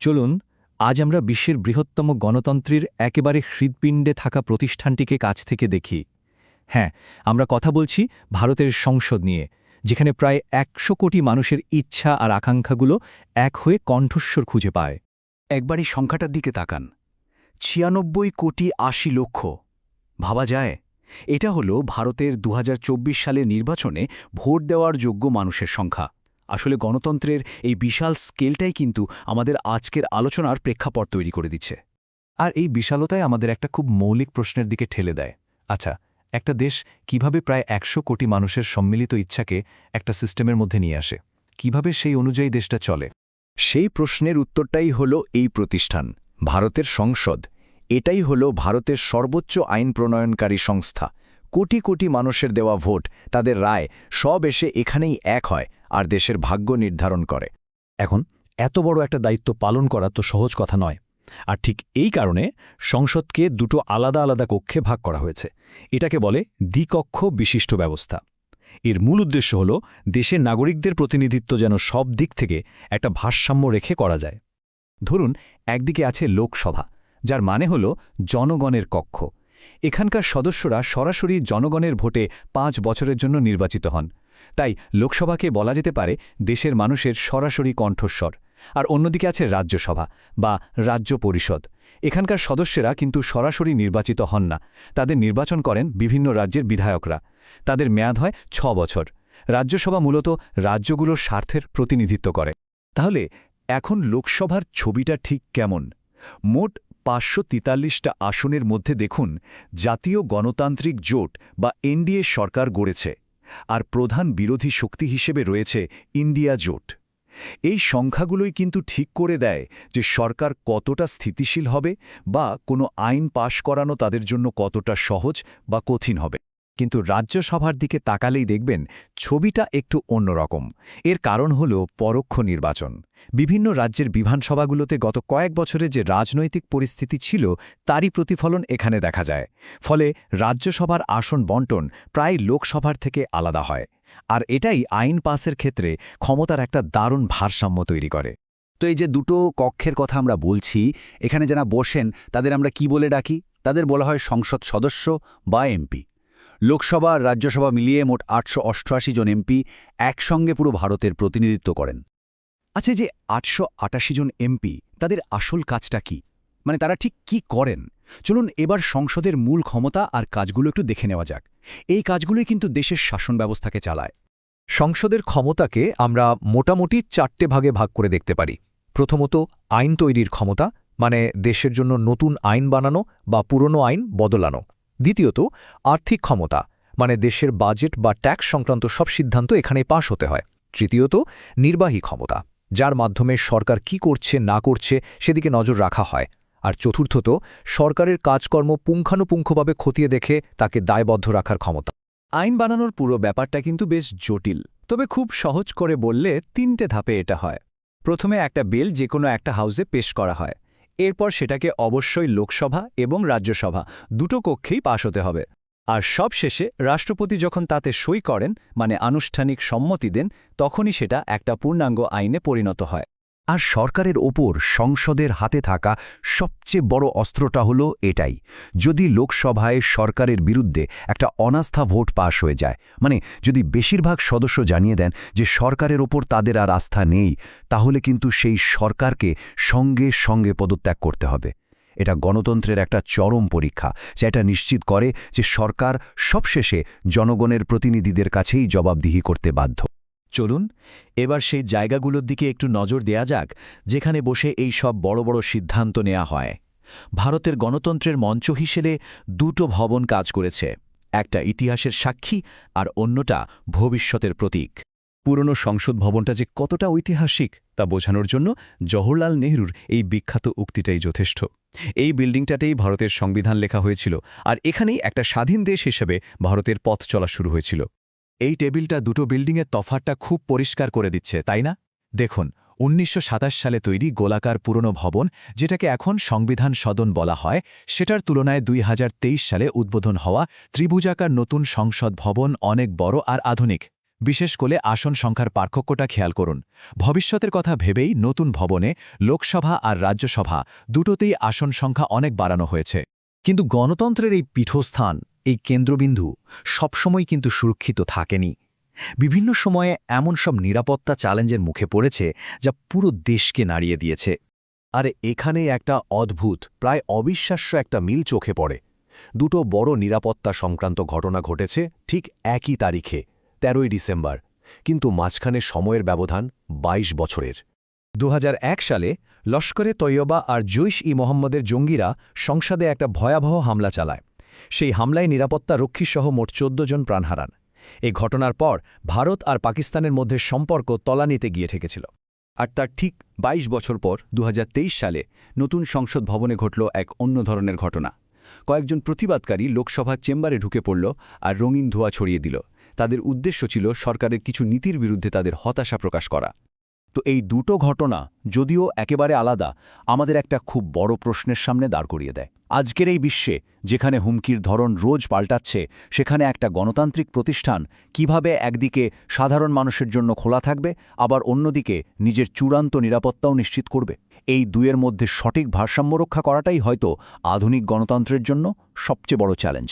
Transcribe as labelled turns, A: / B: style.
A: চলুন আজ আমরা বিশ্বের বৃহত্তম গণতন্ত্রের একেবারে হৃৎপিণ্ডে থাকা প্রতিষ্ঠানটিকে কাছ থেকে দেখি। হ্যাঁ, আমরা কথা বলছি ভারতের সংসদ নিয়ে, যেখানে প্রায় ১০০ কোটি মানুষের ইচ্ছা আর আকাঙ্ক্ষাগুলো এক হয়ে কণ্ঠস্বর খুঁজে পায়।
B: একবার এই সংখ্যাটার দিকে তাকান, ৯৬,৮০,০০,০০০। ভাবা যায়, এটা হলো ভারতের ২০২৪ সালের নির্বাচনে ভোট দেওয়ার যোগ্য মানুষের সংখ্যা। আসলে গণতন্ত্রের এই বিশাল স্কেলটাই কিন্তু আমাদের আজকের আলোচনার প্রেক্ষাপট তৈরি করে দিচ্ছে।
A: আর এই বিশালতায় আমাদের একটা খুব মৌলিক প্রশ্নের দিকে ঠেলে দেয়। আচ্ছা, একটা দেশ কিভাবে প্রায় ১০০ কোটি মানুষের সম্মিলিত ইচ্ছাকে একটা সিস্টেমের মধ্যে নিয়ে আসে? কিভাবে সেই অনুযায়ী দেশটা চলে?
B: সেই প্রশ্নের উত্তরটাই হলো এই প্রতিষ্ঠান, ভারতের সংসদ। এটাই হলো ভারতের সর্বোচ্চ আইন প্রণয়নকারী সংস্থা। কোটি কোটি মানুষের দেওয়া ভোট, তাদের রায় সব এসে এখানেই এক হয় আর দেশের ভাগ্য নির্ধারণ করে।
A: এখন এত বড় একটা দায়িত্ব পালন করা তো সহজ কথা নয়। আর ঠিক এই কারণে সংসদকে দুটো আলাদা আলাদা কক্ষে ভাগ করা হয়েছে। এটাকে বলে দ্বিকক্ষ বিশিষ্ট ব্যবস্থা। এর মূল উদ্দেশ্য হল দেশের নাগরিকদের প্রতিনিধিত্ব যেন সব দিক থেকে একটা ভারসাম্য রেখে করা যায়। ধরুন, একদিকে আছে লোকসভা, যার মানে হল জনগণের কক্ষ। এখানকার সদস্যরা সরাসরি জনগণের ভোটে ৫ বছরের জন্য নির্বাচিত হন। তাই লোকসভাকে বলা যেতে পারে দেশের মানুষের সরাসরি কণ্ঠস্বর। আর অন্যদিকে আছে রাজ্যসভা বা রাজ্য পরিষদ। এখানকার সদস্যরা কিন্তু সরাসরি নির্বাচিত হন না, তাদের নির্বাচন করেন বিভিন্ন রাজ্যের বিধায়করা। তাদের মেয়াদ হয় ৬ বছর। রাজ্যসভা মূলত রাজ্যগুলোর স্বার্থের প্রতিনিধিত্ব করে। তাহলে এখন লোকসভার ছবিটা ঠিক কেমন? মোট ৫৪৩টা আসনের মধ্যে দেখুন, জাতীয় গণতান্ত্রিক জোট বা এনডিএ সরকার গড়েছে, আর প্রধান বিরোধী শক্তি হিসেবে রয়েছে ইন্ডিয়া জোট। এই সংখ্যাগুলোই কিন্তু ঠিক করে দেয় যে সরকার কতটা স্থিতিশীল হবে বা কোনো আইন পাশ করানো তাদের জন্য কতটা সহজ বা কঠিন হবে। কিন্তু রাজ্যসভার দিকে তাকালেই দেখবেন ছবিটা একটু অন্যরকম। এর কারণ হল পরোক্ষ নির্বাচন। বিভিন্ন রাজ্যের বিধানসভাগুলোতে গত কয়েক বছরে যে রাজনৈতিক পরিস্থিতি ছিল, তারই প্রতিফলন এখানে দেখা যায়। ফলে রাজ্যসভার আসন বণ্টন প্রায় লোকসভার থেকে আলাদা হয়। আর এটাই আইন পাসের ক্ষেত্রে ক্ষমতার একটা দারুণ ভারসাম্য তৈরি করে।
B: তো এই যে দুটো কক্ষের কথা আমরা বলছি, এখানে যারা বসেন তাদের আমরা কি বলে ডাকি? তাদের বলা হয় সংসদ সদস্য বা এমপি। লোকসভা আর রাজ্যসভা মিলিয়ে মোট ৮৮৮ জন এমপি একসঙ্গে পুরো ভারতের প্রতিনিধিত্ব করেন।
A: আচ্ছা, যে ৮৮৮ জন এমপি, তাদের আসল কাজটা কি? মানে তারা ঠিক কি করেন? চলুন এবার সংসদের মূল ক্ষমতা আর কাজগুলো একটু দেখে নেওয়া যাক। এই কাজগুলোই কিন্তু দেশের শাসন ব্যবস্থাকে চালায়। সংসদের ক্ষমতাকে আমরা মোটামুটি ৪টে ভাগে ভাগ করে দেখতে পারি। প্রথমত, আইন তৈরির ক্ষমতা, মানে দেশের জন্য নতুন আইন বানানো বা পুরনো আইন বদলানো। দ্বিতীয়ত, আর্থিক ক্ষমতা, মানে দেশের বাজেট বা ট্যাক্স সংক্রান্ত সব সিদ্ধান্ত এখানেই পাশ হতে হয়। তৃতীয়ত, নির্বাহী ক্ষমতা, যার মাধ্যমে সরকার কি করছে না করছে সেদিকে নজর রাখা হয়। আর চতুর্থত, সরকারের কাজকর্ম পুঙ্খানুপুঙ্খভাবে খতিয়ে দেখে তাকে দায়বদ্ধ রাখার ক্ষমতা। আইন বানানোর পুরো ব্যাপারটা কিন্তু বেশ জটিল, তবে খুব সহজ করে বললে ৩টে ধাপে এটা হয়। প্রথমে একটা বিল যে কোনো একটা হাউসে পেশ করা হয়। এরপর সেটাকে অবশ্যই লোকসভা এবং রাজ্যসভা দুটো কক্ষেই পাশ হতে হবে। আর সব শেষে রাষ্ট্রপতি যখন তাতে সই করেন, মানে আনুষ্ঠানিক সম্মতি দেন, তখনই সেটা একটা পূর্ণাঙ্গ আইনে পরিণত হয়।
B: আর সরকারের ওপর সংসদের হাতে থাকা সবচেয়ে বড় অস্ত্রটা হলো এটাই। যদি লোকসভায় সরকারের বিরুদ্ধে একটা অনাস্থা ভোট পাশ হয়ে যায়, মানে যদি বেশিরভাগ সদস্য জানিয়ে দেন যে সরকারের ওপর তাদের আর আস্থা নেই, তাহলে কিন্তু সেই সরকারকে সঙ্গে সঙ্গে পদত্যাগ করতে হবে। এটা গণতন্ত্রের একটা চরম পরীক্ষা, যেটা নিশ্চিত করে যে সরকার সবশেষে জনগণের প্রতিনিধিদের কাছেই জবাবদিহি করতে বাধ্য।
A: চলুন এবার সেই জায়গাগুলোর দিকে একটু নজর দেয়া যাক, যেখানে বসে এই সব বড় বড় সিদ্ধান্ত নেওয়া হয়। ভারতের গণতন্ত্রের মঞ্চ হিসেবে দুটো ভবন কাজ করেছে, একটা ইতিহাসের সাক্ষী আর অন্যটা ভবিষ্যতের প্রতীক। পুরনো সংসদ ভবনটা যে কতটা ঐতিহাসিক তা বোঝানোর জন্য জওহরলাল নেহরুর এই বিখ্যাত উক্তিটাই যথেষ্ট। এই বিল্ডিংটাতেই ভারতের সংবিধান লেখা হয়েছিল, আর এখানেই একটা স্বাধীন দেশ হিসেবে ভারতের পথ চলা শুরু হয়েছিল। এই টেবিলটা দুটো বিল্ডিংয়ের তফাৎটা খুব পরিষ্কার করে দিচ্ছে, তাই না? দেখুন, ১৯২৭ সালে তৈরি গোলাকার পুরনো ভবন, যেটাকে এখন সংবিধান সদন বলা হয়, সেটার তুলনায় ২০২৩ সালে উদ্বোধন হওয়া ত্রিভুজাকার নতুন সংসদ ভবন অনেক বড় আর আধুনিক।
C: বিশেষ করে আসন সংখ্যার পার্থক্যটা খেয়াল করুন। ভবিষ্যতের কথা ভেবেই নতুন ভবনে লোকসভা আর রাজ্যসভা দুটোতেই আসন সংখ্যা অনেক বাড়ানো হয়েছে।
D: কিন্তু গণতন্ত্রের এই পীঠস্থান, এই কেন্দ্রবিন্দু সবসময় কিন্তু সুরক্ষিত থাকেনি। বিভিন্ন সময়ে এমন সব নিরাপত্তা চ্যালেঞ্জের মুখে পড়েছে যা পুরো দেশকে নাড়িয়ে দিয়েছে।
E: আর এখানে একটা অদ্ভুত, প্রায় অবিশ্বাস্য একটা মিল চোখে পড়ে। দুটো বড় নিরাপত্তা সংক্রান্ত ঘটনা ঘটেছে ঠিক একই তারিখে, ১৩ই ডিসেম্বর, কিন্তু মাঝখানে সময়ের ব্যবধান ২২ বছরের।
A: ২০০১ সালে লস্করে তৈয়বা আর জৈশ-ই-মোহাম্মদের জঙ্গিরা সংসদে একটা ভয়াবহ হামলা চালায়। সেই হামলায় নিরাপত্তা রক্ষীসহ মোট ১৪ জন প্রাণ হারান। এই ঘটনার পর ভারত আর পাকিস্তানের মধ্যে সম্পর্ক তলানিতে গিয়ে ঠেকেছিল।
F: আর তার ঠিক ২২ বছর পর ২০২৩ সালে নতুন সংসদ ভবনে ঘটল এক অন্য ধরনের ঘটনা। কয়েকজন প্রতিবাদকারী লোকসভার চেম্বারে ঢুকে পড়ল আর রঙিন ধোঁয়া ছড়িয়ে দিল। তাদের উদ্দেশ্য ছিল সরকারের কিছু নীতির বিরুদ্ধে তাদের হতাশা প্রকাশ করা।
B: তো এই দুটো ঘটনা যদিও একেবারে আলাদা, আমাদের একটা খুব বড় প্রশ্নের সামনে দাঁড় করিয়ে দেয়। আজকের এই বিশ্বে যেখানে হুমকির ধরন রোজ পাল্টাচ্ছে, সেখানে একটা গণতান্ত্রিক প্রতিষ্ঠান কিভাবে একদিকে সাধারণ মানুষের জন্য খোলা থাকবে, আবার অন্যদিকে নিজের চূড়ান্ত নিরাপত্তাও নিশ্চিত করবে? এই দুয়ের মধ্যে সঠিক ভারসাম্য রক্ষা করাটাই হয়তো আধুনিক গণতন্ত্রের জন্য সবচেয়ে বড় চ্যালেঞ্জ।